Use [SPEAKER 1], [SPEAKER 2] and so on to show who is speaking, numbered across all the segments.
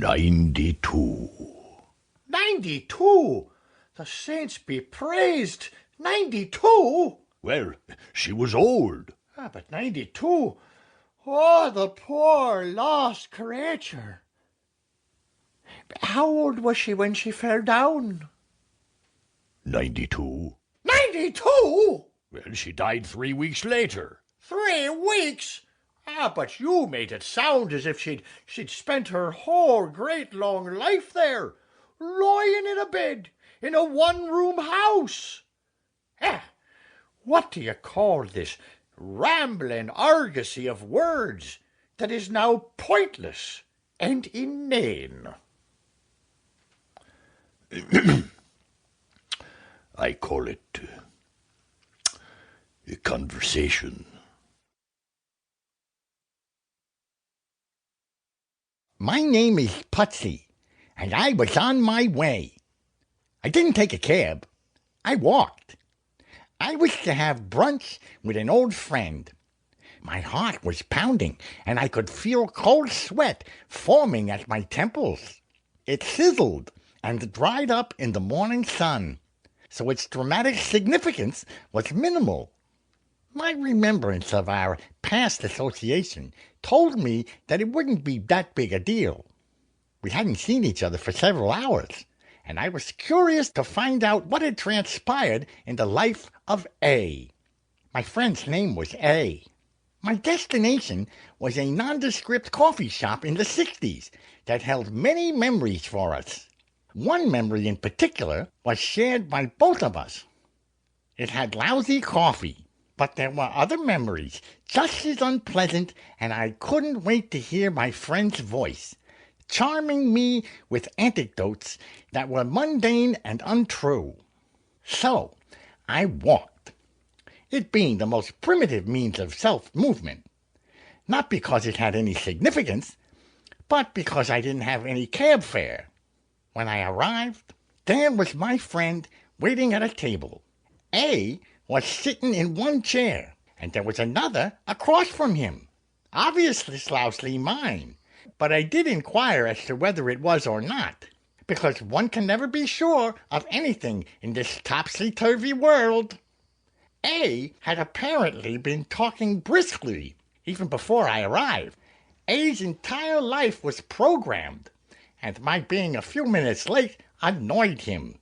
[SPEAKER 1] 92.
[SPEAKER 2] 92? The saints be praised! 92?
[SPEAKER 1] Well, she was old.
[SPEAKER 2] But 92? Oh, the poor lost creature. How old was she when she fell down?
[SPEAKER 1] 92.
[SPEAKER 2] 92?
[SPEAKER 1] Well, she died 3 weeks later.
[SPEAKER 2] 3 weeks? But you made it sound as if she'd spent her whole great long life there, lying in a bed in a one-room house. What do you call this rambling argosy of words that is now pointless and inane?
[SPEAKER 1] I call it a conversation.
[SPEAKER 3] My name is Putsy, and I was on my way. I didn't take a cab. I walked. I was to have brunch with an old friend. My heart was pounding, and I could feel cold sweat forming at my temples. It sizzled and dried up in the morning sun, so its dramatic significance was minimal. My remembrance of our past association told me that it wouldn't be that big a deal. We hadn't seen each other for several hours, and I was curious to find out what had transpired in the life of A. My friend's name was A. My destination was a nondescript coffee shop in the 60s that held many memories for us. One memory in particular was shared by both of us. It had lousy coffee, but there were other memories just as unpleasant, and I couldn't wait to hear my friend's voice, charming me with anecdotes that were mundane and untrue. So I walked, it being the most primitive means of self-movement, not because it had any significance, but because I didn't have any cab fare. When I arrived, there was my friend waiting at a table. A was sitting in one chair, and there was another across from him, obviously slouchly mine, but I did inquire as to whether it was or not, because one can never be sure of anything in this topsy-turvy world. A had apparently been talking briskly even before I arrived. A's entire life was programmed, and my being a few minutes late annoyed him.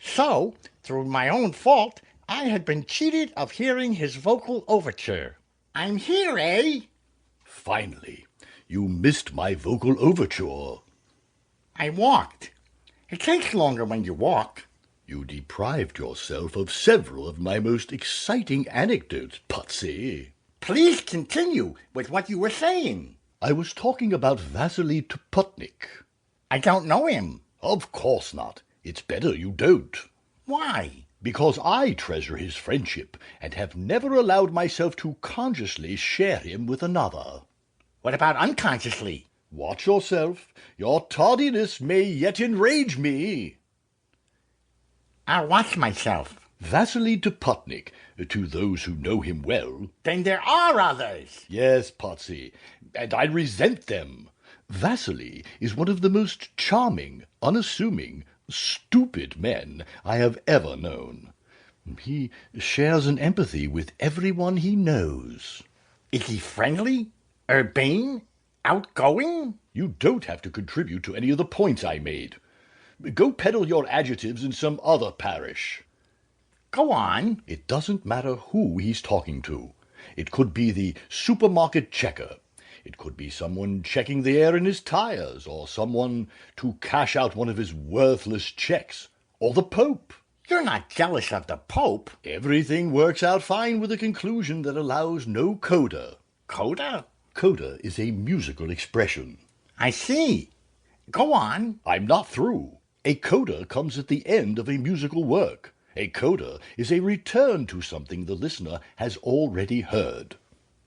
[SPEAKER 3] So, through my own fault, I had been cheated of hearing his vocal overture. "I'm here, eh?"
[SPEAKER 1] Finally, you missed my vocal overture.
[SPEAKER 3] I walked. It takes longer when you walk.
[SPEAKER 1] You deprived yourself of several of my most exciting anecdotes, Putsy.
[SPEAKER 3] Please continue with what you were saying.
[SPEAKER 1] I was talking about Vasily Tuputnik.
[SPEAKER 3] I don't know him.
[SPEAKER 1] Of course not. It's better you don't.
[SPEAKER 3] Why?
[SPEAKER 1] Because I treasure his friendship and have never allowed myself to consciously share him with another.
[SPEAKER 3] What about unconsciously?
[SPEAKER 1] Watch yourself. Your tardiness may yet enrage me.
[SPEAKER 3] I'll watch myself.
[SPEAKER 1] Vasily Tuputnik, to those who know him well.
[SPEAKER 3] Then there are others.
[SPEAKER 1] Yes, Potsy, and I resent them. Vasily is one of the most charming, unassuming, stupid men I have ever known. He shares an empathy with everyone he knows.
[SPEAKER 3] Is he friendly? Urbane? Outgoing?
[SPEAKER 1] You don't have to contribute to any of the points I made. Go peddle your adjectives in some other parish.
[SPEAKER 3] Go on.
[SPEAKER 1] It doesn't matter who he's talking to. It could be the supermarket checker. It could be someone checking the air in his tires, or someone to cash out one of his worthless checks, or the Pope.
[SPEAKER 3] You're not jealous of the Pope.
[SPEAKER 1] Everything works out fine with a conclusion that allows no coda.
[SPEAKER 3] Coda?
[SPEAKER 1] Coda is a musical expression.
[SPEAKER 3] I see. Go on.
[SPEAKER 1] I'm not through. A coda comes at the end of a musical work. A coda is a return to something the listener has already heard.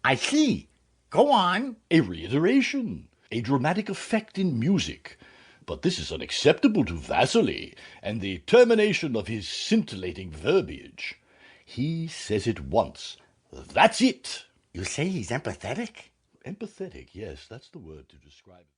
[SPEAKER 3] I see. Go on.
[SPEAKER 1] A reiteration, a dramatic effect in music. But this is unacceptable to Vasily, and the termination of his scintillating verbiage. He says it once. That's it.
[SPEAKER 3] You say he's empathetic?
[SPEAKER 1] Empathetic, yes, that's the word to describe it.